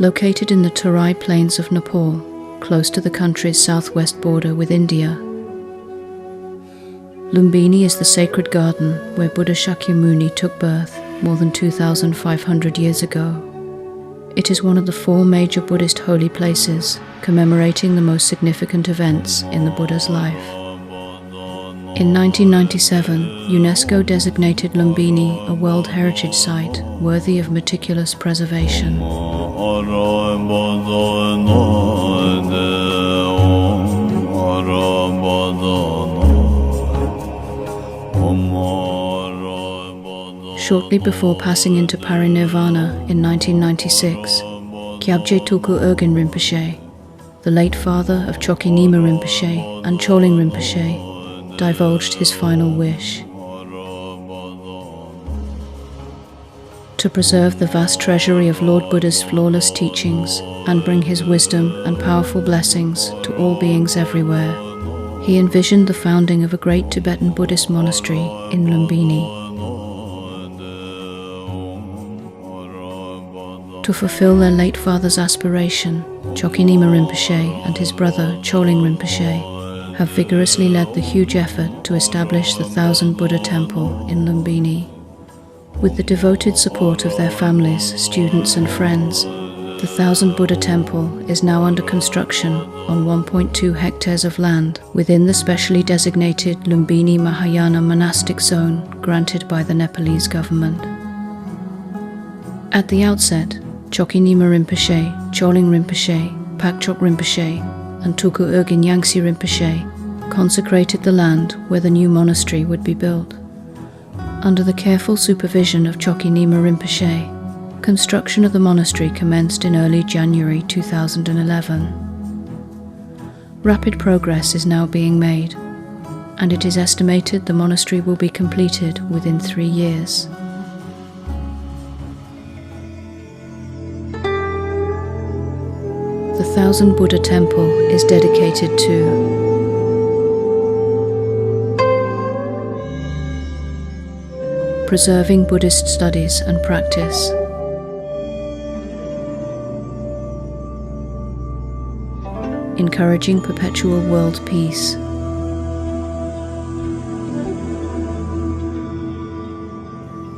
Located in the Terai plains of Nepal, close to the country's southwest border with India, Lumbini is the sacred garden where Buddha Sakyamuni took birth more than 2,500 years ago. It is one of the 4 major Buddhist holy places commemorating the most significant events in the Buddha's life. In 1997, UNESCO designated Lumbini a World Heritage Site worthy of meticulous preservation. Shortly before passing into parinirvana in 1996, Kyabje Tulku Urgyen Rinpoche, the late father of Chokyi Nyima Rinpoche and Chokling Rinpoche, divulged his final wish: to preserve the vast treasury of Lord Buddha's flawless teachings and bring his wisdom and powerful blessings to all beings everywhere. He envisioned the founding of a great Tibetan Buddhist monastery in Lumbini. To fulfill their late father's aspiration, Chokyi Nyima Rinpoche and his brother Chokling Rinpoche have vigorously led the huge effort to establish the 1,000 Buddha temple in Lumbini. With the devoted support of their families, students and friends, the 1,000 Buddha temple is now under construction on 1.2 hectares of land within the specially designated Lumbini Mahayana Monastic Zone granted by the Nepalese government. At the outset, Chokyi Nyima Rinpoche, Chokling Rinpoche, Pakchok Rinpoche, and Tulku Urgyen Rinpoche consecrated the land where the new monastery would be built. Under the careful supervision of Chokyi Nyima Rinpoche, construction of the monastery commenced in early January 2011. Rapid progress is now being made, and it is estimated the monastery will be completed within 3 years. The 1,000 Buddha temple is dedicated to preserving Buddhist studies and practice, encouraging perpetual world peace,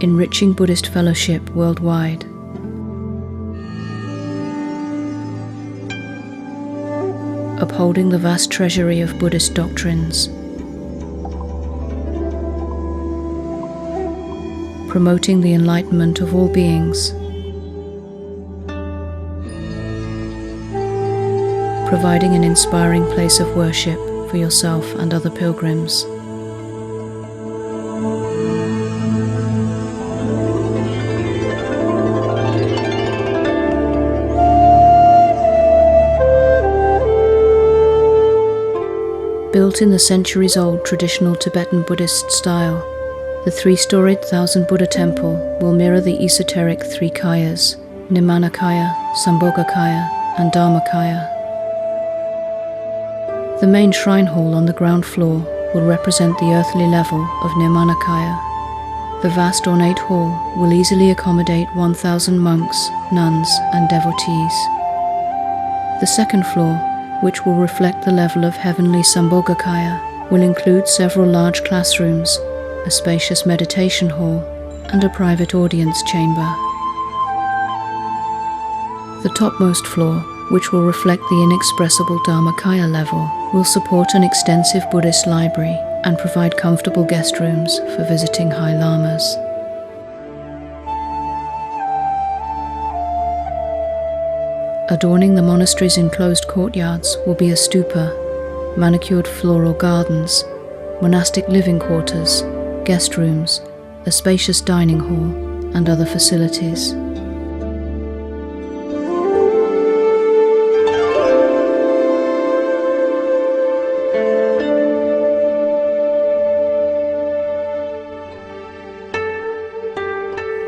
enriching Buddhist fellowship worldwide, upholding the vast treasury of Buddhist doctrines, promoting the enlightenment of all beings, providing an inspiring place of worship for yourself and other pilgrims. Built in the centuries-old traditional Tibetan Buddhist style, the 3-storied 1,000 Buddha temple will mirror the esoteric 3 kayas, Nirmanakaya, Sambhogakaya, and Dharmakaya. The main shrine hall on the ground floor will represent the earthly level of Nirmanakaya. The vast ornate hall will easily accommodate 1,000 monks, nuns, and devotees. The second floor, which will reflect the level of heavenly Sambhogakaya, will include several large classrooms, a spacious meditation hall, and a private audience chamber. The topmost floor, which will reflect the inexpressible Dharmakaya level, will support an extensive Buddhist library and provide comfortable guest rooms for visiting high lamas. Adorning the monastery's enclosed courtyards will be a stupa, manicured floral gardens, monastic living quarters, guest rooms, a spacious dining hall, and other facilities.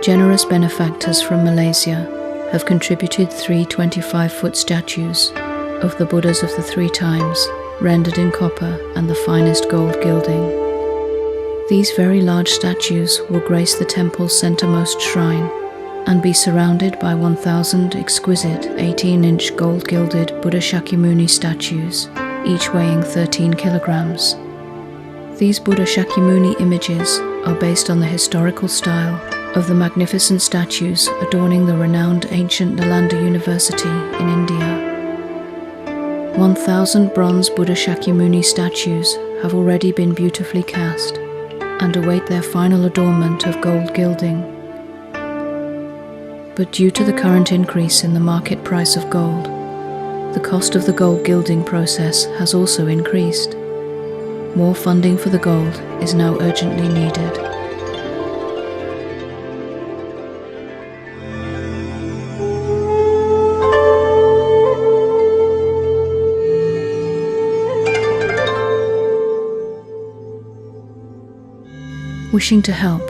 Generous benefactors from Malaysia have contributed 3 25-foot statues of the Buddhas of the 3 times, rendered in copper and the finest gold gilding. These very large statues will grace the temple's centermost shrine, and be surrounded by 1,000 exquisite 18-inch gold-gilded Buddha Sakyamuni statues, each weighing 13 kilograms. These Buddha Sakyamuni images are based on the historical style of the magnificent statues adorning the renowned ancient Nalanda University in India. 1,000 bronze Buddha Sakyamuni statues have already been beautifully cast and await their final adornment of gold gilding. But due to the current increase in the market price of gold, the cost of the gold gilding process has also increased. More funding for the gold is now urgently needed. Wishing to help,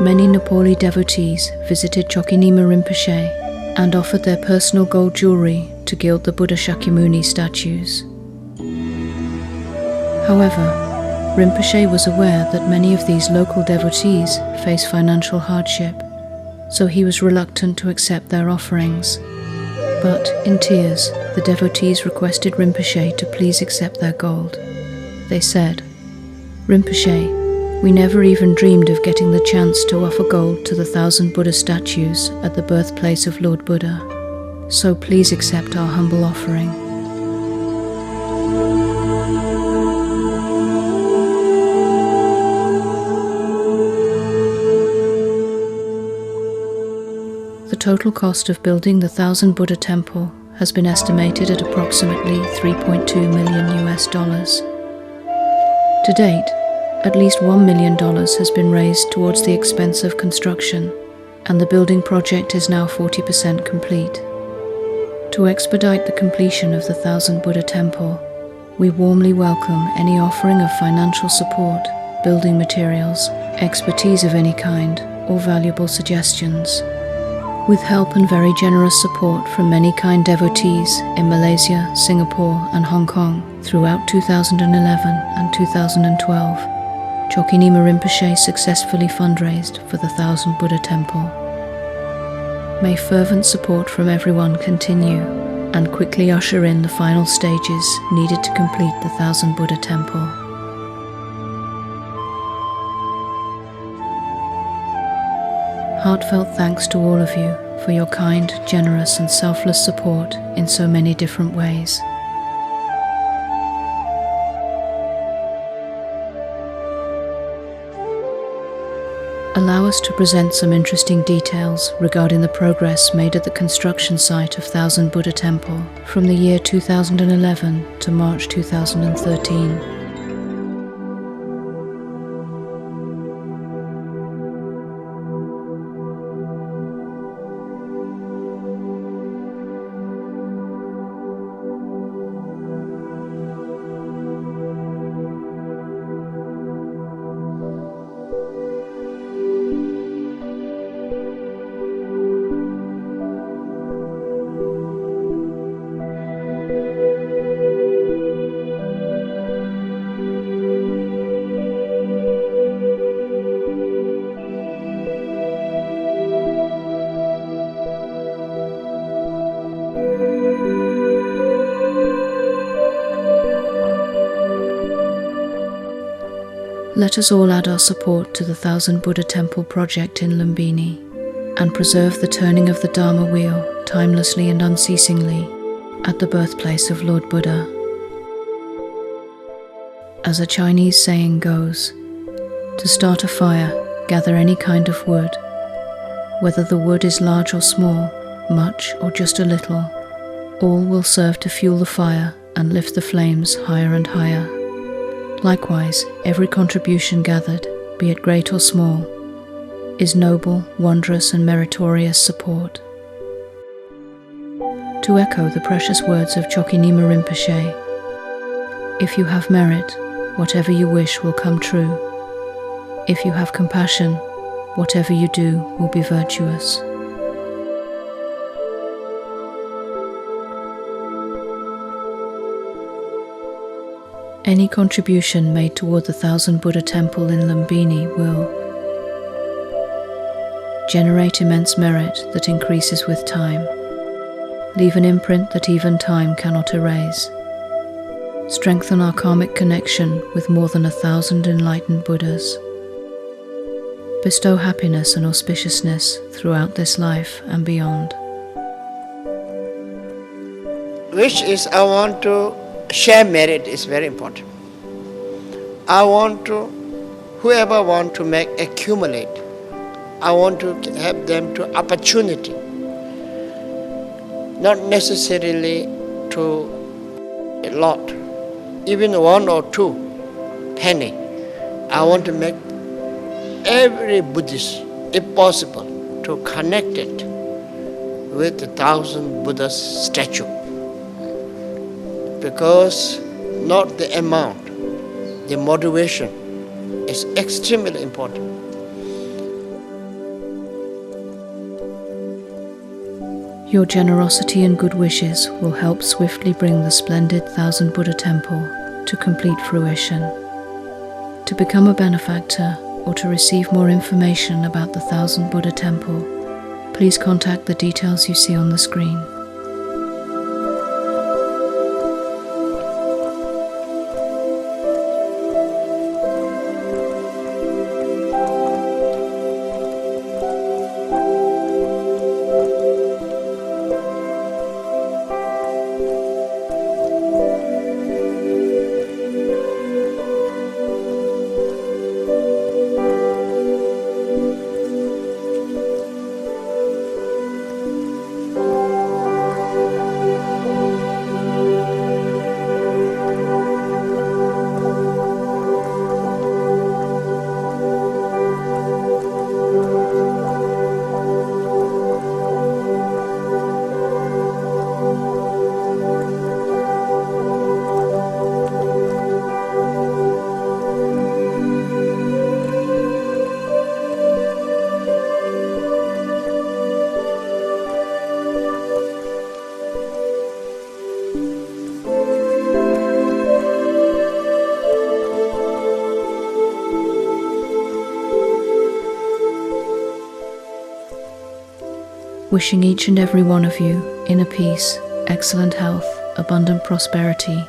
many Nepali devotees visited Chokyi Nyima Rinpoche and offered their personal gold jewelry to gild the Buddha Sakyamuni statues. However, Rinpoche was aware that many of these local devotees face financial hardship, so he was reluctant to accept their offerings. But, in tears, the devotees requested Rinpoche to please accept their gold. They said, "Rinpoche, we never even dreamed of getting the chance to offer gold to the 1,000 Buddha statues at the birthplace of Lord Buddha, so please accept our humble offering." The total cost of building the 1,000 Buddha temple has been estimated at approximately $3.2 million. To date, at least $1 million has been raised towards the expense of construction, and the building project is now 40% complete. To expedite the completion of the 1,000 Buddha temple, we warmly welcome any offering of financial support, building materials, expertise of any kind, or valuable suggestions. With help and very generous support from many kind devotees in Malaysia, Singapore, and Hong Kong throughout 2011 and 2012, Chokyi Nyima Rinpoche successfully fundraised for the 1,000 Buddha temple. May fervent support from everyone continue and quickly usher in the final stages needed to complete the 1,000 Buddha temple. Heartfelt thanks to all of you for your kind, generous, and selfless support in so many different ways. Allow us to present some interesting details regarding the progress made at the construction site of 1,000 Buddha Temple from the year 2011 to March 2013. Let us all add our support to the 1,000 Buddha Temple project in Lumbini and preserve the turning of the Dharma wheel timelessly and unceasingly at the birthplace of Lord Buddha. As a Chinese saying goes, to start a fire, gather any kind of wood. Whether the wood is large or small, much or just a little, all will serve to fuel the fire and lift the flames higher and higher. Likewise, every contribution gathered, be it great or small, is noble, wondrous, and meritorious support. To echo the precious words of Chokyi Nyima Rinpoche, if you have merit, whatever you wish will come true. If you have compassion, whatever you do will be virtuous. Any contribution made toward the 1,000 Buddha Temple in Lumbini will Generate immense merit that increases with time. Leave an imprint that even time cannot erase. Strengthen our karmic connection with more than 1,000 enlightened Buddhas. Bestow happiness and auspiciousness throughout this life and beyond. Which is, I want to share merit is very important. I want to, whoever want to make accumulate, I want to have them to opportunity, not necessarily to a lot, even 1 or 2 penny. I want to make every Buddhist, if possible, to connect it with the 1,000 Buddha's statue. Because not the amount, the motivation is extremely important. Your generosity and good wishes will help swiftly bring the splendid 1,000 Buddha temple to complete fruition. To become a benefactor or to receive more information about the 1,000 Buddha temple, please contact the details you see on the screen. Wishing each and every one of you inner peace, excellent health, abundant prosperity,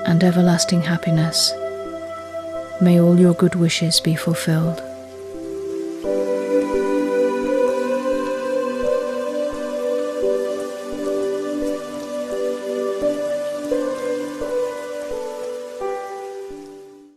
and everlasting happiness. May all your good wishes be fulfilled.